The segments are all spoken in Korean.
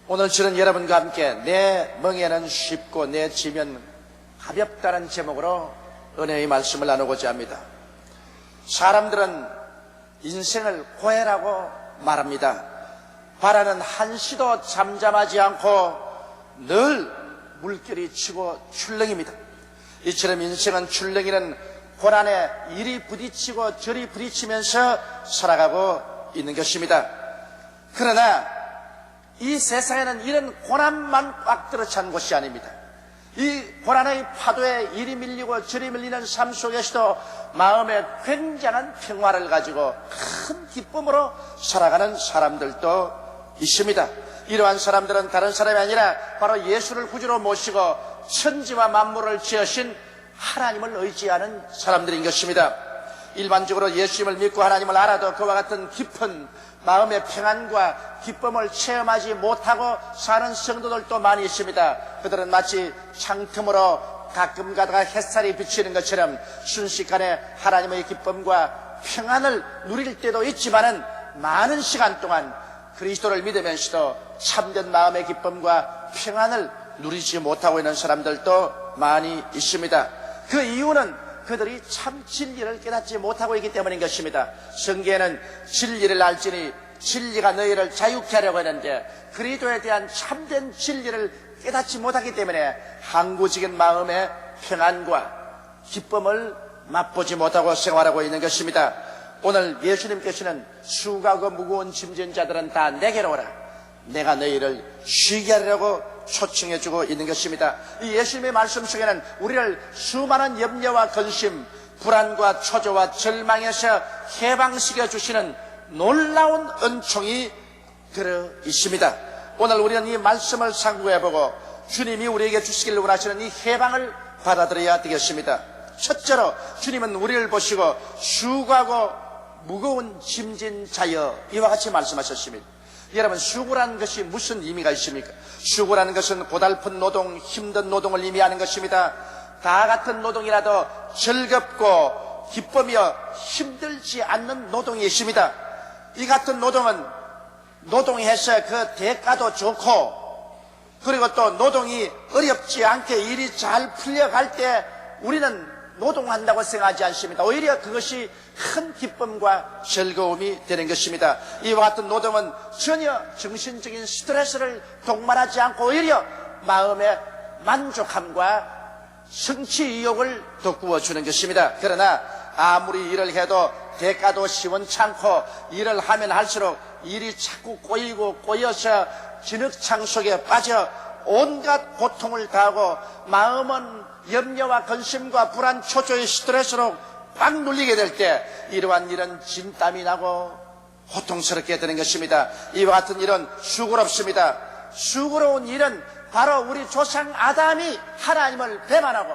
오늘 저는 여러분과 함께 내 멍에는 쉽고 내 지면 가볍다는 제목으로 은혜의 말씀을 나누고자 합니다. 사람들은 인생을 고해라고 말합니다. 바라는 한시도 잠잠하지 않고 늘 물결이 치고 출렁입니다. 이처럼 인생은 출렁이는 고난에 이리 부딪히고 저리 부딪히면서 살아가고 있는 것입니다. 그러나 이 세상에는 이런 고난만 꽉 들어찬 곳이 아닙니다. 이 고난의 파도에 이리 밀리고 저리 밀리는 삶 속에서도 마음에 굉장한 평화를 가지고 큰 기쁨으로 살아가는 사람들도 있습니다. 이러한 사람들은 다른 사람이 아니라 바로 예수를 구주로 모시고 천지와 만물을 지으신 하나님을 의지하는 사람들인 것입니다. 일반적으로 예수님을 믿고 하나님을 알아도 그와 같은 깊은 마음의 평안과 기쁨을 체험하지 못하고 사는 성도들도 많이 있습니다. 그들은 마치 창틈으로 가끔 가다가 햇살이 비치는 것처럼 순식간에 하나님의 기쁨과 평안을 누릴 때도 있지만은 많은 시간 동안 그리스도를 믿으면서도 참된 마음의 기쁨과 평안을 누리지 못하고 있는 사람들도 많이 있습니다. 그 이유는 그들이 참 진리를 깨닫지 못하고 있기 때문인 것입니다. 성경에는 진리를 알지니 진리가 너희를 자유케 하려고 했는데 그리스도에 대한 참된 진리를 깨닫지 못하기 때문에 항구적인 마음의 평안과 기쁨을 맛보지 못하고 생활하고 있는 것입니다. 오늘 예수님께서는 수고하고 무거운 짐진 자들은 다 내게로 오라, 내가 너희를 쉬게 하려고 초청해주고 있는 것입니다. 이 예수님의 말씀 속에는 우리를 수많은 염려와 근심, 불안과 초조와 절망에서 해방시켜 주시는 놀라운 은총이 들어 있습니다. 오늘 우리는 이 말씀을 상고해보고 주님이 우리에게 주시기를 원하시는 이 해방을 받아들여야 되겠습니다. 첫째로 주님은 우리를 보시고 수고하고 무거운 짐진 자여 이와 같이 말씀하셨습니다. 여러분, 수고라는 것이 무슨 의미가 있습니까? 수고라는 것은 고달픈 노동, 힘든 노동을 의미하는 것입니다. 다 같은 노동이라도 즐겁고 기쁘며 힘들지 않는 노동이 있습니다. 이 같은 노동은 노동해서 그 대가도 좋고, 그리고 또 노동이 어렵지 않게 일이 잘 풀려갈 때 우리는 노동한다고 생각하지 않습니다. 오히려 그것이 큰 기쁨과 즐거움이 되는 것입니다. 이와 같은 노동은 전혀 정신적인 스트레스를 동반하지 않고 오히려 마음의 만족함과 성취 의욕을 돋구어주는 것입니다. 그러나 아무리 일을 해도 대가도 시원찮고 일을 하면 할수록 일이 자꾸 꼬여서 진흙창 속에 빠져 온갖 고통을 당하고 마음은 염려와 근심과 불안, 초조의 스트레스로 꽉 눌리게 될 때 이러한 일은 진땀이 나고 고통스럽게 되는 것입니다. 이와 같은 일은 수고롭습니다. 수고로운 일은 바로 우리 조상 아담이 하나님을 배반하고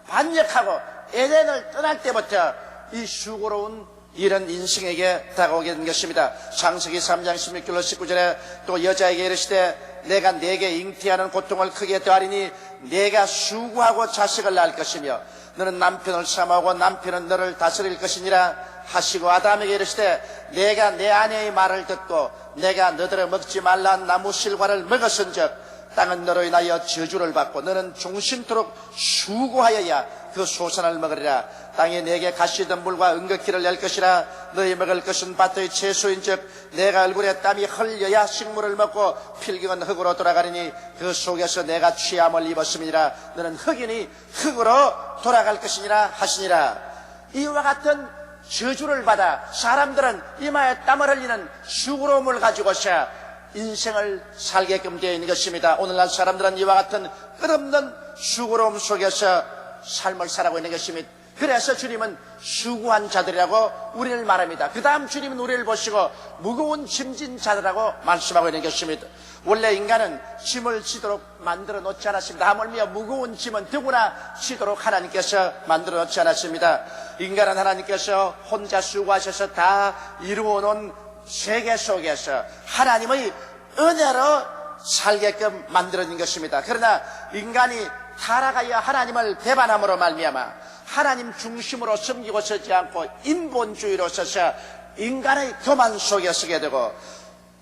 반역하고 에덴을 떠날 때부터 이 수고로운 이런 인생에게 다가오게 된 것입니다. 창세기 3장 16절로 19절에 또 여자에게 이르시되 내가 네게 잉태하는 고통을 크게 더하리니 네가 수고하고 자식을 낳을 것이며 너는 남편을 사모하고 남편은 너를 다스릴 것이니라 하시고 아담에게 이르시되 내가 내 아내의 말을 듣고 내가 너더러 먹지 말라는 나무 실과를 먹었은즉 땅은 너로 인하여 저주를 받고 너는 종신토록 수고하여야 그 소산을 먹으리라. 땅에 내게 가시덤불과 은거키를 낼 것이라. 너희 먹을 것은 밭의 채소인즉 내가 얼굴에 땀이 흘려야 식물을 먹고 필경은 흙으로 돌아가리니 그 속에서 내가 취함을 입었음이니라. 너는 흙이니 흙으로 돌아갈 것이니라 하시니라. 이와 같은 저주를 받아 사람들은 이마에 땀을 흘리는 수고로움을 가지고서 인생을 살게끔 되어 있는 것입니다. 오늘날 사람들은 이와 같은 끝없는 수고로움 속에서 삶을 살아가고 있는 것입니다. 그래서 주님은 수고한 자들이라고 우리를 말합니다. 그 다음 주님은 우리를 보시고 무거운 짐진 자들이라고 말씀하고 있는 것입니다. 원래 인간은 짐을 지도록 만들어 놓지 않았습니다. 하물며 무거운 짐은 누구나 지도록 하나님께서 만들어 놓지 않았습니다. 인간은 하나님께서 혼자 수고하셔서 다 이루어 놓은 세계 속에서 하나님의 은혜로 살게끔 만들어진 것입니다. 그러나 인간이 타락하여 하나님을 배반함으로 말미암아 하나님 중심으로 섬기고 서지 않고 인본주의로 서서 인간의 교만 속에 서게 되고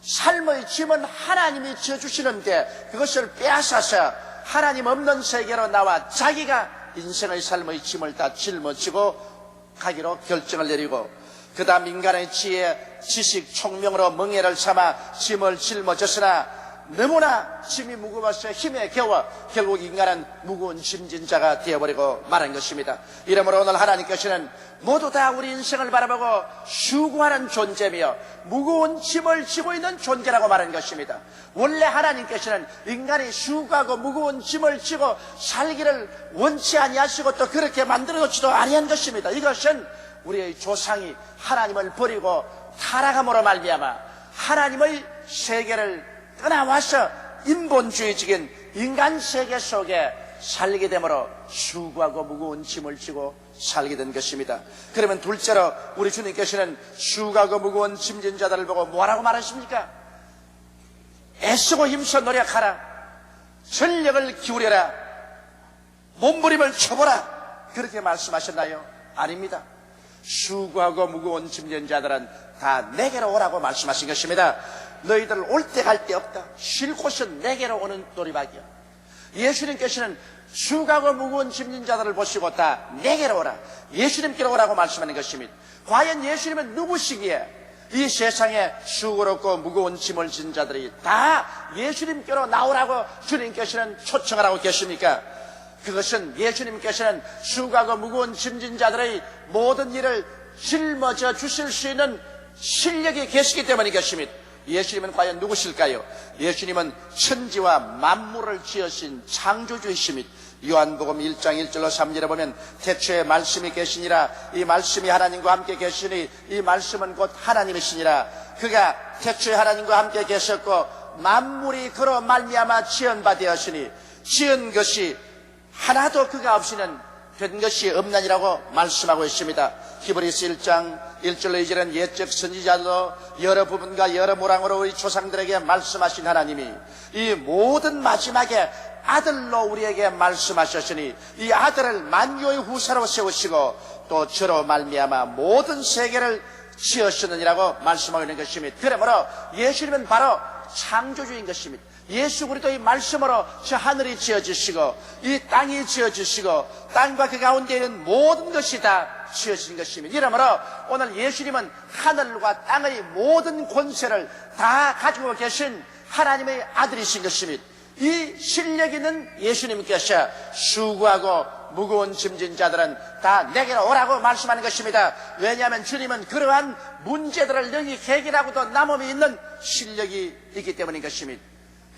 삶의 짐은 하나님이 지어주시는데 그것을 빼앗아서 하나님 없는 세계로 나와 자기가 인생의 삶의 짐을 다 짊어지고 가기로 결정을 내리고, 그 다음 인간의 지혜, 지식, 총명으로 멍에를 삼아 짐을 짊어졌으나 너무나 짐이 무거워서 힘에 겨워 결국 인간은 무거운 짐진 자가 되어버리고 말한 것입니다. 이러므로 오늘 하나님께서는 모두 다 우리 인생을 바라보고 수고하는 존재며 무거운 짐을 지고 있는 존재라고 말한 것입니다. 원래 하나님께서는 인간이 수고하고 무거운 짐을 지고 살기를 원치 아니하시고 또 그렇게 만들어놓지도 아니한 것입니다. 이것은 우리의 조상이 하나님을 버리고 타락함으로 말미암아 하나님의 세계를 떠나와서 인본주의적인 인간 세계 속에 살게 되므로 수고하고 무거운 짐을 지고 살게 된 것입니다. 그러면 둘째로 우리 주님께서는 수고하고 무거운 짐진 자들을 보고 뭐라고 말하십니까? 애쓰고 힘써 노력하라, 전력을 기울여라, 몸부림을 쳐보라, 그렇게 말씀하셨나요? 아닙니다. 수고하고 무거운 짐진 자들은 다 내게로 오라고 말씀하신 것입니다. 너희들 올 때 갈 데 없다. 쉴 곳은 내게로 오는 놀이박이야. 예수님께서는 수고하고 무거운 짐진 자들을 보시고 다 내게로 오라, 예수님께로 오라고 말씀하는 것입니다. 과연 예수님은 누구시기에 이 세상에 수고롭고 무거운 짐을 진 자들이 다 예수님께로 나오라고 주님께서는 초청을 하고 계십니까? 그것은 예수님께서는 수고하고 무거운 짐진 자들의 모든 일을 짊어져 주실 수 있는 실력이 계시기 때문인 것입니다. 예수님은 과연 누구실까요? 예수님은 천지와 만물을 지으신 창조주이십니다. 요한복음 1장 1절로 3절에 보면 태초에 말씀이 계시니라, 이 말씀이 하나님과 함께 계시니 이 말씀은 곧 하나님이시니라. 그가 태초에 하나님과 함께 계셨고 만물이 그로 말미암아 지은 바 되었으니 지은 것이 하나도 그가 없이는 된 것이 없나니라고 말씀하고 있습니다. 히브리서 1장 1절로 2절은 옛적 선지자도 여러 부분과 여러 모랑으로 우리 조상들에게 말씀하신 하나님이 이 모든 마지막에 아들로 우리에게 말씀하셨으니 이 아들을 만유의 후사로 세우시고 또 저로 말미암아 모든 세계를 지으셨느니라고 말씀하고 있는 것입니다. 그러므로 예수님은 바로 창조주인 것입니다. 예수 그리스도의 말씀으로 저 하늘이 지어지시고 이 땅이 지어지시고 땅과 그 가운데 있는 모든 것이 다 지어진 것입니다. 이러므로 오늘 예수님은 하늘과 땅의 모든 권세를 다 가지고 계신 하나님의 아들이신 것입니다. 이 실력 있는 예수님께서 수고하고 무거운 짐진 자들은 다 내게로 오라고 말씀하는 것입니다. 왜냐하면 주님은 그러한 문제들을 능히 해결하고도 남음이 있는 실력이 있기 때문인 것입니다.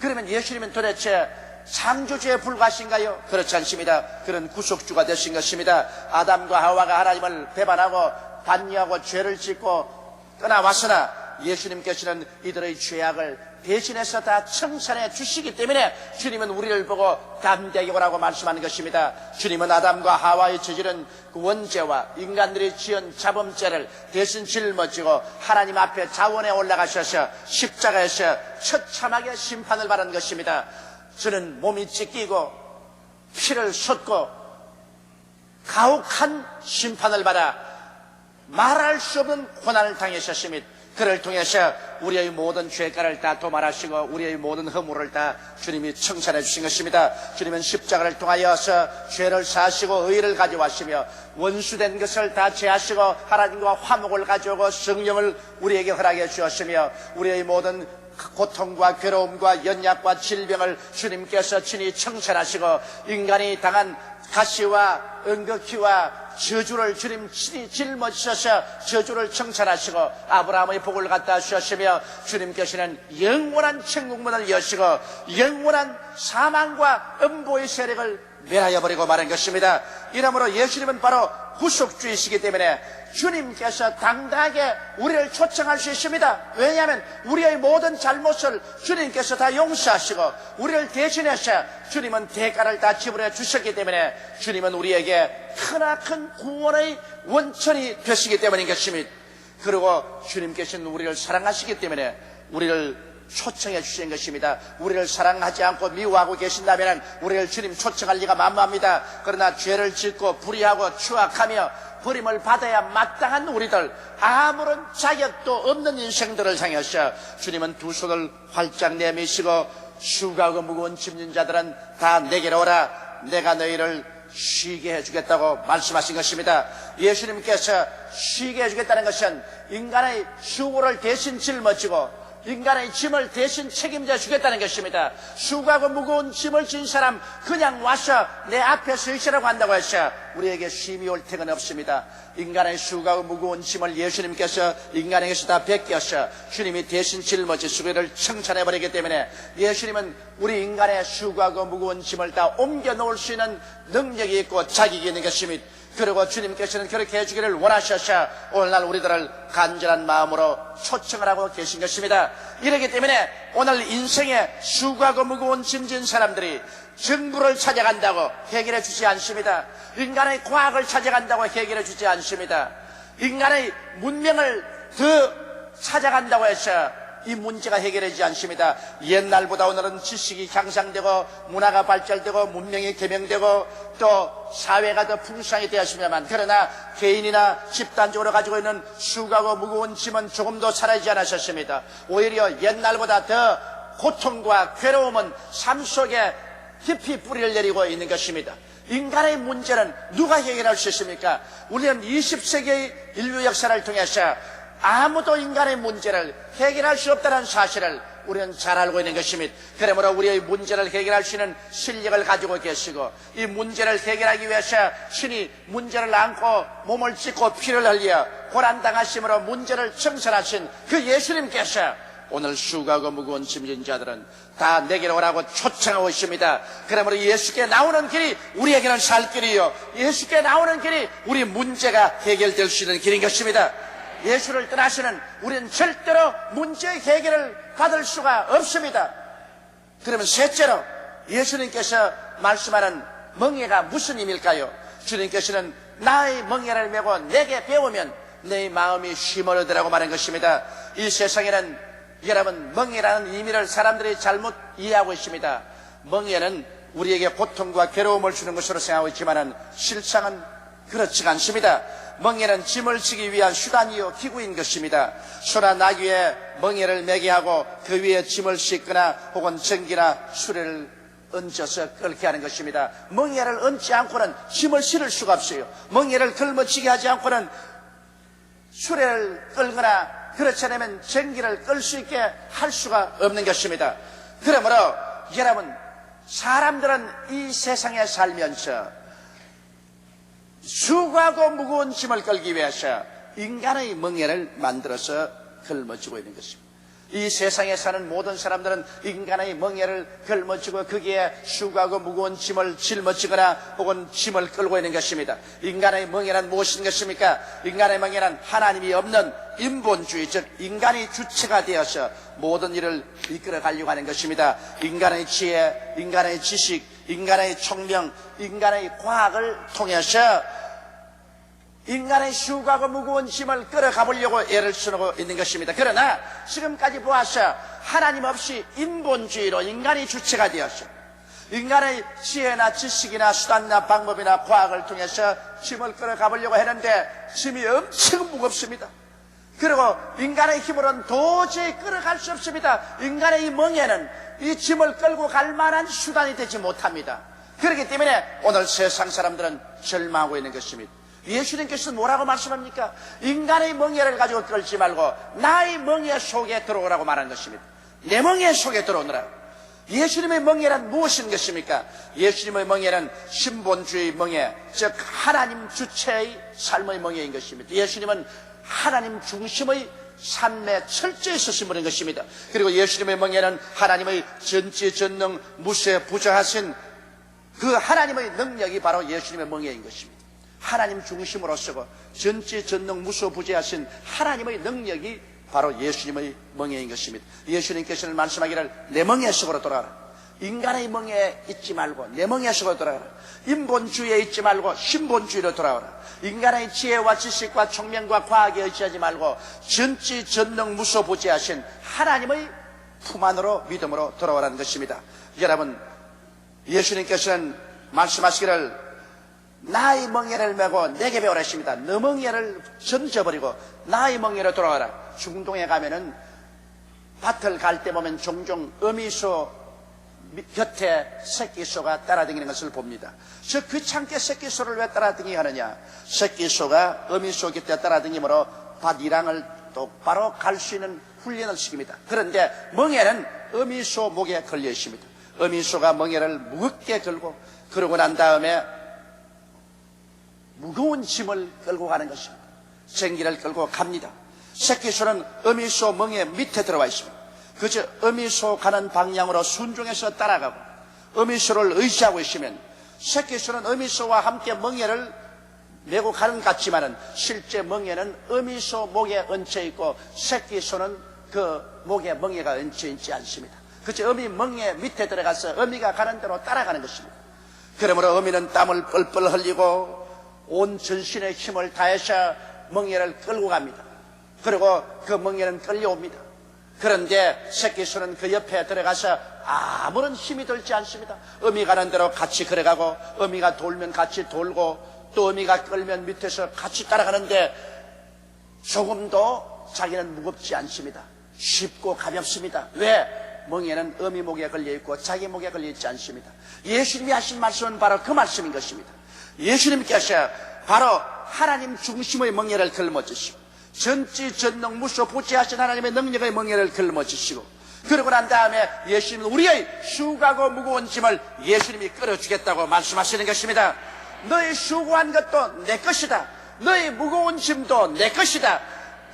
그러면 예수님은 도대체 창조주에 불과하신가요? 그렇지 않습니다. 그런 구속주가 되신 것입니다. 아담과 하와가 하나님을 배반하고 반역하고 죄를 짓고 떠나왔으나 예수님께서는 이들의 죄악을 대신해서 다 청산해 주시기 때문에 주님은 우리를 보고 담대하게 오라고 말씀하는 것입니다. 주님은 아담과 하와의 저지른 그 원죄와 인간들이 지은 자범죄를 대신 짊어지고 하나님 앞에 자원에 올라가셔서 십자가에서 처참하게 심판을 받은 것입니다. 저는 몸이 찢기고 피를 쏟고 가혹한 심판을 받아 말할 수 없는 고난을 당하셨습니다. 그를 통해서 우리의 모든 죄가를 다 도말하시고 우리의 모든 허물을 다 주님이 청산해 주신 것입니다. 주님은 십자가를 통하여서 죄를 사하시고 의를 가져와시며 원수된 것을 다 제하시고 하나님과 화목을 가져오고 성령을 우리에게 허락해 주었으며 우리의 모든 고통과 괴로움과 연약과 질병을 주님께서 친히 청산하시고 인간이 당한 가시와 은극히와 저주를 주님 친히 짊어지셔서 저주를 청산하시고 아브라함의 복을 갖다 주셨으며 주님께서는 영원한 천국문을 여시고 영원한 사망과 음보의 세력을 멸하여 버리고 말한 것입니다. 이러므로 예수님은 바로 구속주이시기 때문에 주님께서 당당하게 우리를 초청할 수 있습니다. 왜냐하면 우리의 모든 잘못을 주님께서 다 용서하시고 우리를 대신해서 주님은 대가를 다 지불해 주셨기 때문에 주님은 우리에게 크나큰 구원의 원천이 되시기 때문인 것입니다. 그리고 주님께서는 우리를 사랑하시기 때문에 우리를 초청해 주신 것입니다. 우리를 사랑하지 않고 미워하고 계신다면 우리를 주님 초청할 리가 만무합니다. 그러나 죄를 짓고 불의하고 추악하며 버림을 받아야 마땅한 우리들, 아무런 자격도 없는 인생들을 향하셔 주님은 두 손을 활짝 내미시고 수고하고 무거운 짐진 자들은 다 내게로 오라, 내가 너희를 쉬게 해주겠다고 말씀하신 것입니다. 예수님께서 쉬게 해주겠다는 것은 인간의 수고를 대신 짊어지고 인간의 짐을 대신 책임져 주겠다는 것입니다. 수고하고 무거운 짐을 진 사람 그냥 와서 내 앞에 서 있으라고 한다고 해서 우리에게 쉼이 올 택은 없습니다. 인간의 수고하고 무거운 짐을 예수님께서 인간에게서 다 베껴서 주님이 대신 짊어지시고 이를 청산해버리기 때문에 예수님은 우리 인간의 수고하고 무거운 짐을 다 옮겨 놓을 수 있는 능력이 있고 자격이 있는 것입니다. 그리고 주님께서는 그렇게 해주기를 원하셔서 오늘날 우리들을 간절한 마음으로 초청을 하고 계신 것입니다. 이렇기 때문에 오늘 인생에 수고하고 무거운 짐진 사람들이 정부를 찾아간다고 해결해 주지 않습니다. 인간의 과학을 찾아간다고 해결해 주지 않습니다. 인간의 문명을 더 찾아간다고 해서 이 문제가 해결되지 않습니다. 옛날보다 오늘은 지식이 향상되고 문화가 발달되고 문명이 개명되고 또 사회가 더 풍성하게 되었습니다만, 그러나 개인이나 집단적으로 가지고 있는 수고하고 무거운 짐은 조금도 사라지지 않았었습니다. 오히려 옛날보다 더 고통과 괴로움은 삶 속에 깊이 뿌리를 내리고 있는 것입니다. 인간의 문제는 누가 해결할 수 있습니까? 우리는 20세기의 인류 역사를 통해서 아무도 인간의 문제를 해결할 수 없다는 사실을 우리는 잘 알고 있는 것입니다. 그러므로 우리의 문제를 해결할 수 있는 실력을 가지고 계시고 이 문제를 해결하기 위해서 신이 문제를 안고 몸을 찢고 피를 흘려 고난당하심으로 문제를 청산하신 그 예수님께서 오늘 수고하고 무거운 짐진 자들은 다 내게로 오라고 초청하고 있습니다. 그러므로 예수께 나오는 길이 우리에게는 살 길이요, 예수께 나오는 길이 우리 문제가 해결될 수 있는 길인 것입니다. 예수를 떠나서는 우리는 절대로 문제의 해결을 받을 수가 없습니다. 그러면 셋째로 예수님께서 말씀하는 멍에가 무슨 의미일까요? 주님께서는 나의 멍에를 메고 내게 배우면 내 마음이 쉼을 얻으라고 말한 것입니다. 이 세상에는 여러분 멍에라는 의미를 사람들이 잘못 이해하고 있습니다. 멍에는 우리에게 고통과 괴로움을 주는 것으로 생각하고 있지만 실상은 그렇지가 않습니다. 멍에는 짐을 지기 위한 수단이요 기구인 것입니다. 소나 나귀에 멍에를 매게 하고 그 위에 짐을 싣거나 혹은 전기나 수레를 얹어서 끌게 하는 것입니다. 멍에를 얹지 않고는 짐을 실을 수가 없어요. 멍에를 걸머지게 하지 않고는 수레를 끌거나 그렇지 않으면 전기를 끌 수 있게 할 수가 없는 것입니다. 그러므로 여러분, 사람들은 이 세상에 살면서 수고하고 무거운 짐을 끌기 위해서 인간의 멍에를 만들어서 걸머쥐고 있는 것입니다. 이 세상에 사는 모든 사람들은 인간의 멍에를 걸머쥐고 거기에 수고하고 무거운 짐을 짊어지거나 혹은 짐을 끌고 있는 것입니다. 인간의 멍에는 무엇인 것입니까? 인간의 멍에는 하나님이 없는 인본주의, 즉 인간이 주체가 되어서 모든 일을 이끌어 가려고 하는 것입니다. 인간의 지혜, 인간의 지식, 인간의 총명, 인간의 과학을 통해서 인간의 수고하고 무거운 짐을 끌어가 보려고 애를 쓰고 있는 것입니다. 그러나 지금까지 보아서 하나님 없이 인본주의로 인간이 주체가 되었어. 인간의 지혜나 지식이나 수단이나 방법이나 과학을 통해서 짐을 끌어가 보려고 했는데 짐이 엄청 무겁습니다. 그리고 인간의 힘으로는 도저히 끌어갈 수 없습니다. 인간의 이 멍에는 이 짐을 끌고 갈 만한 수단이 되지 못합니다. 그렇기 때문에 오늘 세상 사람들은 절망하고 있는 것입니다. 예수님께서는 뭐라고 말씀합니까? 인간의 멍에를 가지고 끌지 말고 나의 멍에 속에 들어오라고 말한 것입니다. 내 멍에 속에 들어오느라. 예수님의 멍에란 무엇인 것입니까? 예수님의 멍에는 신본주의 멍에, 즉 하나님 주체의 삶의 멍에인 것입니다. 예수님은 하나님 중심의 삶에 철저히 서심으로 것입니다. 그리고 예수님의 멍에는 하나님의 전지전능 무쇠부자하신 그 하나님의 능력이 바로 예수님의 멍에인 것입니다. 하나님 중심으로 쓰고 전지전능 무소부재하신 하나님의 능력이 바로 예수님의 멍에인 것입니다. 예수님께서는 말씀하기를 내 멍에 속으로 돌아가라. 인간의 멍에 있지 말고 내 멍에 속으로 돌아가라. 인본주의에 있지 말고 신본주의로 돌아오라. 인간의 지혜와 지식과 총명과 과학에 의지하지 말고 전지전능 무소부재하신 하나님의 품 안으로 믿음으로 돌아오라는 것입니다. 여러분, 예수님께서는 말씀하시기를 나의 멍에를 메고 내게 배우라 했습니다. 너 멍에를 던져버리고 나의 멍에로 돌아가라. 중동에 가면은 밭을 갈 때 보면 종종 어미소 곁에 새끼소가 따라다니는 것을 봅니다. 저 귀찮게 새끼소를 왜 따라다니게 하느냐? 새끼소가 어미소 곁에 따라다니므로 밭 이랑을 똑바로 갈 수 있는 훈련을 시킵니다. 그런데 멍에는 어미소 목에 걸려 있습니다. 어미소가 멍에를 무겁게 걸고 그러고 난 다음에 무거운 짐을 끌고 가는 것입니다. 생기를 끌고 갑니다. 새끼소는 어미소 멍에 밑에 들어와 있습니다. 그저 어미소 가는 방향으로 순종해서 따라가고 어미소를 의지하고 있으면 새끼소는 어미소와 함께 멍에를 메고 가는 것 같지만은 실제 멍에는 어미소 목에 얹혀 있고 새끼소는 그 목에 멍에가 얹혀 있지 않습니다. 그저 어미 멍에 밑에 들어가서 어미가 가는 대로 따라가는 것입니다. 그러므로 어미는 땀을 뻘뻘 흘리고 온 전신의 힘을 다해서 멍에를 끌고 갑니다. 그리고 그 멍에는 끌려옵니다. 그런데 새끼소는 그 옆에 들어가서 아무런 힘이 들지 않습니다. 어미 가는 대로 같이 걸어가고 어미가 돌면 같이 돌고 또 어미가 끌면 밑에서 같이 따라가는데 조금도 자기는 무겁지 않습니다. 쉽고 가볍습니다. 왜? 멍에는 어미 목에 걸려있고 자기 목에 걸려있지 않습니다. 예수님이 하신 말씀은 바로 그 말씀인 것입니다. 예수님께서 바로 하나님 중심의 멍에를 걸머지시고 전지전능 무소부지하신 하나님의 능력의 멍에를 걸머지시고 그러고 난 다음에 예수님은 우리의 수고하고 무거운 짐을 예수님이 끌어주겠다고 말씀하시는 것입니다. 너의 수고한 것도 내 것이다. 너의 무거운 짐도 내 것이다.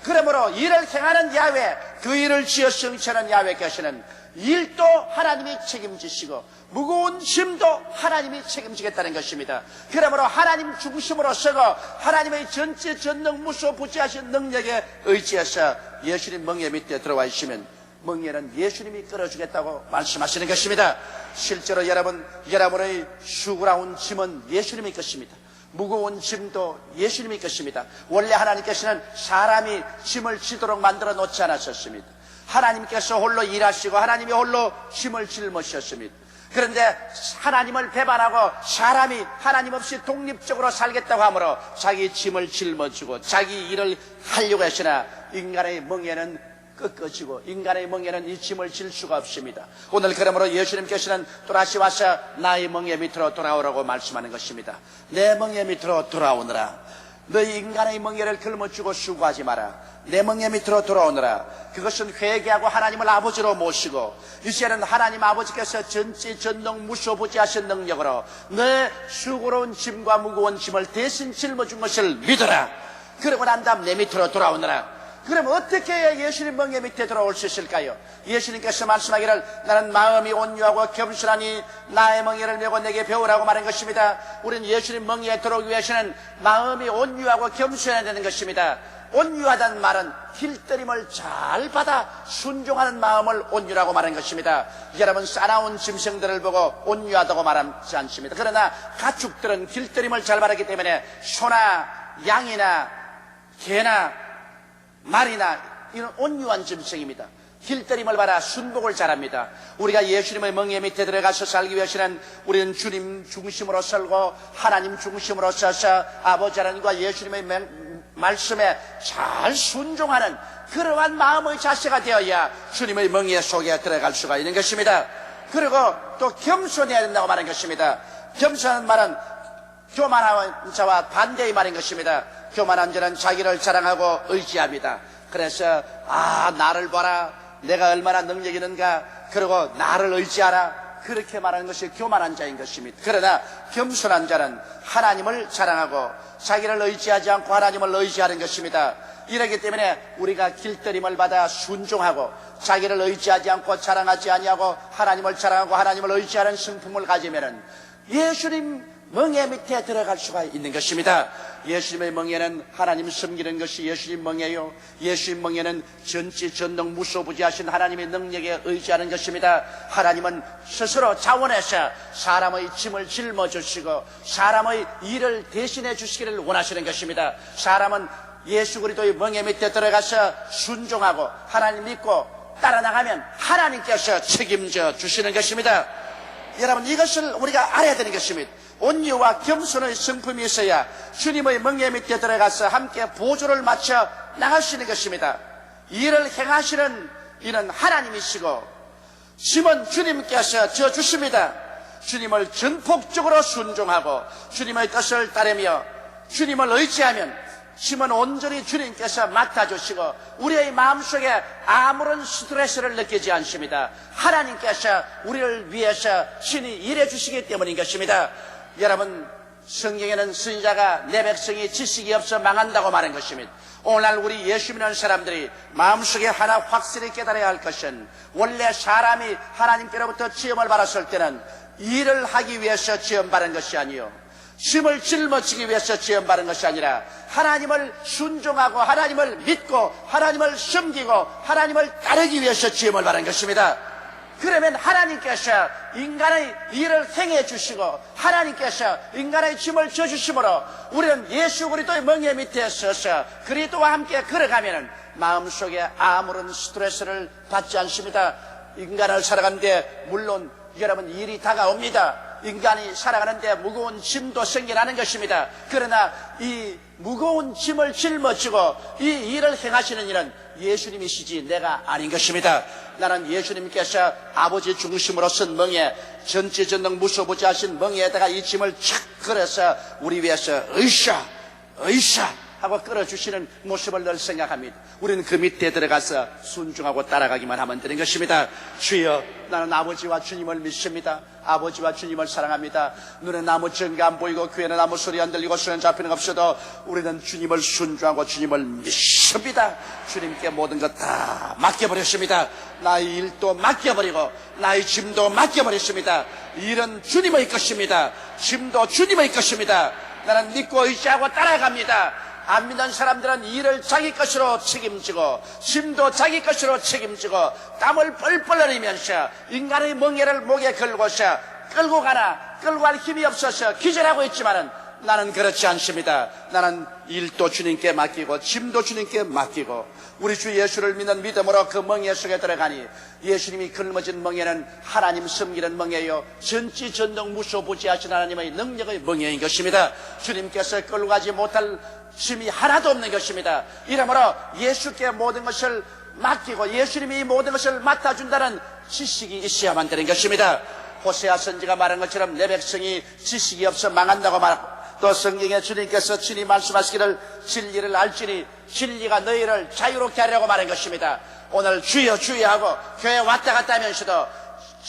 그러므로 일을 행하는 야훼, 그 일을 지어 성취하는 야훼께서는 일도 하나님이 책임지시고 무거운 짐도 하나님이 책임지겠다는 것입니다. 그러므로 하나님 중심으로 서고 하나님의 전지전능 무소부지하신 능력에 의지해서 예수님 멍에 밑에 들어와 있으면 멍에는 예수님이 끌어주겠다고 말씀하시는 것입니다. 실제로 여러분의 수고로운 짐은 예수님의 것입니다. 무거운 짐도 예수님의 것입니다. 원래 하나님께서는 사람이 짐을 지도록 만들어 놓지 않았었습니다. 하나님께서 홀로 일하시고 하나님이 홀로 짐을 짊으셨습니다. 그런데 하나님을 배반하고 사람이 하나님 없이 독립적으로 살겠다고 하므로 자기 짐을 짊어지고 자기 일을 하려고 했으나 인간의 멍에는 꺾어지고 인간의 멍에는 이 짐을 질 수가 없습니다. 오늘 그러므로 예수님께서는 또다시 와서 나의 멍에 밑으로 돌아오라고 말씀하는 것입니다. 내 멍에 밑으로 돌아오느라. 너희 인간의 멍에를 짊어지고 수고하지 마라. 내 멍에 밑으로 돌아오느라. 그것은 회개하고 하나님을 아버지로 모시고 이제는 하나님 아버지께서 전지전능 무소부지하신 능력으로 내 수고로운 짐과 무거운 짐을 대신 짊어준 것을 믿어라. 그러고 난 다음 내 밑으로 돌아오느라. 그럼 어떻게 해야 예수님 멍에 밑에 들어올 수 있을까요? 예수님께서 말씀하기를 나는 마음이 온유하고 겸손하니 나의 멍에를 메고 내게 배우라고 말한 것입니다. 우리는 예수님 멍에에 들어오기 위해서는 마음이 온유하고 겸손해야 되는 것입니다. 온유하다는 말은 길들임을 잘 받아 순종하는 마음을 온유라고 말한 것입니다. 여러분 싸나운 짐승들을 보고 온유하다고 말하지 않습니다. 그러나 가축들은 길들임을 잘 받았기 때문에 소나 양이나 개나 말이나 이런 온유한 짐승입니다. 길들임을 받아 순복을 잘합니다. 우리가 예수님의 멍에 밑에 들어가서 살기 위해서는 우리는 주님 중심으로 설고 하나님 중심으로 서서 아버지 하나님과 예수님의 말씀에 잘 순종하는 그러한 마음의 자세가 되어야 주님의 멍에 속에 들어갈 수가 있는 것입니다. 그리고 또 겸손해야 된다고 말한 것입니다. 겸손한 말은 교만한 자와 반대의 말인 것입니다. 교만한 자는 자기를 자랑하고 의지합니다. 그래서 나를 봐라, 내가 얼마나 능력이 있는가, 그리고 나를 의지하라, 그렇게 말하는 것이 교만한 자인 것입니다. 그러나 겸손한 자는 하나님을 자랑하고 자기를 의지하지 않고 하나님을 의지하는 것입니다. 이렇기 때문에 우리가 길들임을 받아 순종하고 자기를 의지하지 않고 자랑하지 아니하고 하나님을 자랑하고 하나님을 의지하는 성품을 가지면은 예수님 멍에 밑에 들어갈 수가 있는 것입니다. 예수님의 멍에는 하나님 섬기는 것이 예수님 멍에요. 예수님 멍에는 전지전능 무소부지하신 하나님의 능력에 의지하는 것입니다. 하나님은 스스로 자원해서 사람의 짐을 짊어주시고 사람의 일을 대신해 주시기를 원하시는 것입니다. 사람은 예수 그리스도의 멍에 밑에 들어가서 순종하고 하나님 믿고 따라 나가면 하나님께서 책임져 주시는 것입니다. 여러분, 이것을 우리가 알아야 되는 것입니다. 온유와 겸손의 성품이 있어야 주님의 멍에 밑에 들어가서 함께 보조를 맞춰 나갈 수 있는 것입니다. 이를 행하시는 이는 하나님이시고 짐은 주님께서 져주십니다. 주님을 전폭적으로 순종하고 주님의 뜻을 따르며 주님을 의지하면 짐은 온전히 주님께서 맡아주시고 우리의 마음속에 아무런 스트레스를 느끼지 않습니다. 하나님께서 우리를 위해서 신이 일해 주시기 때문인 것입니다. 여러분, 성경에는 선지자가 내 백성이 지식이 없어 망한다고 말한 것입니다. 오늘날 우리 예수 믿는 사람들이 마음속에 하나 확실히 깨달아야 할 것은 원래 사람이 하나님께로부터 지음을 받았을 때는 일을 하기 위해서 지음받은 것이 아니요 짐을 짊어지기 위해서 지음받은 것이 아니라 하나님을 순종하고 하나님을 믿고 하나님을 섬기고 하나님을 따르기 위해서 지음을 받은 것입니다. 그러면 하나님께서 인간의 일을 행해 주시고 하나님께서 인간의 짐을 져주심으로 우리는 예수 그리스도의 멍에 밑에 서서 그리스도와 함께 걸어가면 마음속에 아무런 스트레스를 받지 않습니다. 인간을 살아가는데 물론 여러분 일이 다가옵니다. 인간이 살아가는데 무거운 짐도 생겨나는 것입니다. 그러나 이 무거운 짐을 짊어지고 이 일을 행하시는 이는 예수님이시지 내가 아닌 것입니다. 나는 예수님께서 아버지 중심으로 쓴 멍에 전지전능 무소부지하신 멍에다가 이 짐을 착 걸어서 우리 위해서 으쌰 하고 끌어주시는 모습을 늘 생각합니다. 우리는 그 밑에 들어가서 순종하고 따라가기만 하면 되는 것입니다. 주여, 나는 아버지와 주님을 믿습니다. 아버지와 주님을 사랑합니다. 눈에 아무 증거 안 보이고 귀에는 아무 소리 안 들리고 손에 잡히는 것 없어도 우리는 주님을 순종하고 주님을 믿습니다. 주님께 모든 것 다 맡겨버렸습니다. 나의 일도 맡겨버리고 나의 짐도 맡겨버렸습니다. 일은 주님의 것입니다. 짐도 주님의 것입니다. 나는 믿고 의지하고 따라갑니다. 안 믿는 사람들은 일을 자기 것으로 책임지고 짐도 자기 것으로 책임지고 땀을 뻘뻘 흘리면서 인간의 멍에를 목에 걸고서 끌고 갈 힘이 없어서 기절하고 있지만은 나는 그렇지 않습니다. 나는 일도 주님께 맡기고 짐도 주님께 맡기고 우리 주 예수를 믿는 믿음으로 그 멍에 속에 들어가니 예수님이 걸머진 멍에는 하나님 섬기는 멍에요 전지전능 무소부지하신 하나님의 능력의 멍에인 것입니다. 주님께서 끌고 가지 못할 짐이 하나도 없는 것입니다. 이러므로 예수께 모든 것을 맡기고 예수님이 모든 것을 맡아준다는 지식이 있어야만 되는 것입니다. 호세아 선지가 말한 것처럼 내 백성이 지식이 없어 망한다고 말하고 또 성경에 주님께서 친히 말씀하시기를 진리를 알지니 진리가 너희를 자유롭게 하려고 말한 것입니다. 오늘 주여 주여 하고 교회 왔다 갔다 하면서도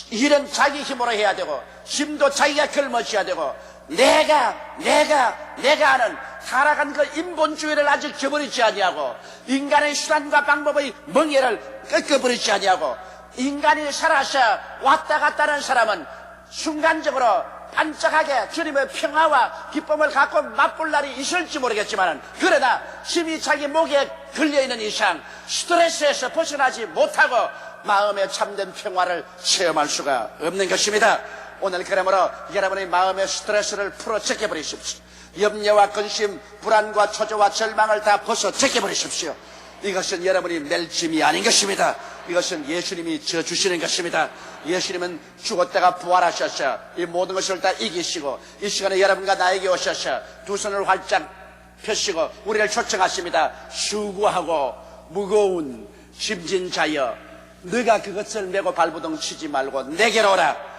일은 자기 힘으로 해야 되고 짐도 자기가 걸머져야 되고 내가 하는 타락한 그 인본주의를 아직 저버리지 아니하고 인간의 수단과 방법의 멍에를 꺾어버리지 아니하고 인간이 살아서 왔다 갔다 하는 사람은 순간적으로 반짝하게 주님의 평화와 기쁨을 갖고 맛볼 날이 있을지 모르겠지만 그러나 짐이 자기 목에 걸려있는 이상 스트레스에서 벗어나지 못하고 마음의 참된 평화를 체험할 수가 없는 것입니다. 오늘 그러므로 여러분의 마음의 스트레스를 풀어 제껴버리십시오. 염려와 근심, 불안과 초조와 절망을 다 벗어 제껴버리십시오. 이것은 여러분이 멜 짐이 아닌 것입니다. 이것은 예수님이 져주시는 것입니다. 예수님은 죽었다가 부활하셔서 이 모든 것을 다 이기시고 이 시간에 여러분과 나에게 오셔서 두 손을 활짝 펴시고 우리를 초청하십니다. 수고하고 무거운 짐진 자여 네가 그것을 메고 발부동 치지 말고 내게로 오라.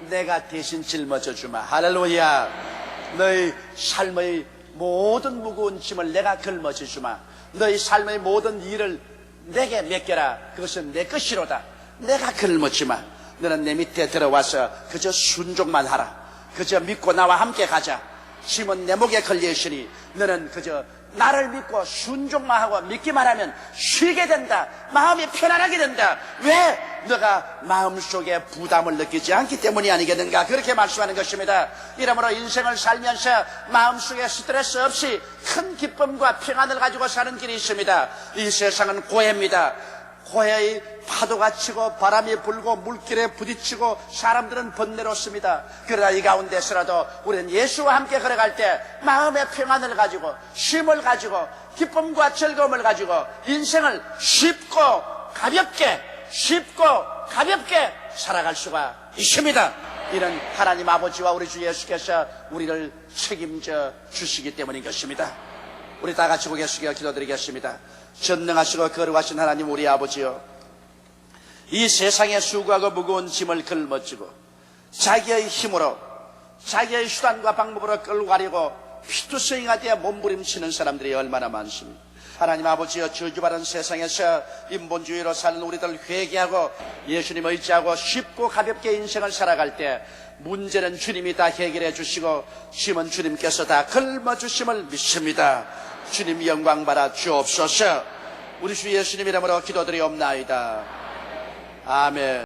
내가 대신 짊어져 주마. 할렐루야. 너희 삶의 모든 무거운 짐을 내가 걸머져 주마. 너희 삶의 모든 일을 내게 맡겨라. 그것은 내 것이로다. 내가 걸머지마. 너는 내 밑에 들어와서 그저 순종만 하라. 그저 믿고 나와 함께 가자. 짐은 내 목에 걸려있으니 너는 그저 나를 믿고 순종만 하고 믿기만 하면 쉬게 된다. 마음이 편안하게 된다. 왜? 너가 마음속에 부담을 느끼지 않기 때문이 아니겠는가. 그렇게 말씀하는 것입니다. 이러므로 인생을 살면서 마음속에 스트레스 없이 큰 기쁨과 평안을 가지고 사는 길이 있습니다. 이 세상은 고해입니다. 고해의 파도가 치고 바람이 불고 물길에 부딪히고 사람들은 번뇌롭습니다. 그러나 이 가운데서라도 우리는 예수와 함께 걸어갈 때 마음의 평안을 가지고 쉼을 가지고 기쁨과 즐거움을 가지고 인생을 쉽고 가볍게 살아갈 수가 있습니다. 이는 하나님 아버지와 우리 주 예수께서 우리를 책임져 주시기 때문인 것입니다. 우리 다 같이 고개 숙여 기도드리겠습니다. 전능하시고 거룩하신 하나님 우리 아버지여, 이 세상에 수고하고 무거운 짐을 걸머쥐고 자기의 힘으로 자기의 수단과 방법으로 끌고 가려고 피투성이가 되어 몸부림치는 사람들이 얼마나 많습니까? 하나님 아버지여, 저주받은 세상에서 인본주의로 사는 우리들 회개하고 예수님 의지하고 쉽고 가볍게 인생을 살아갈 때 문제는 주님이 다 해결해 주시고 짐은 주님께서 다 걸머주심을 믿습니다. 주님 영광 받아 주옵소서. 우리 주 예수님 이름으로 기도드리옵나이다. 아멘.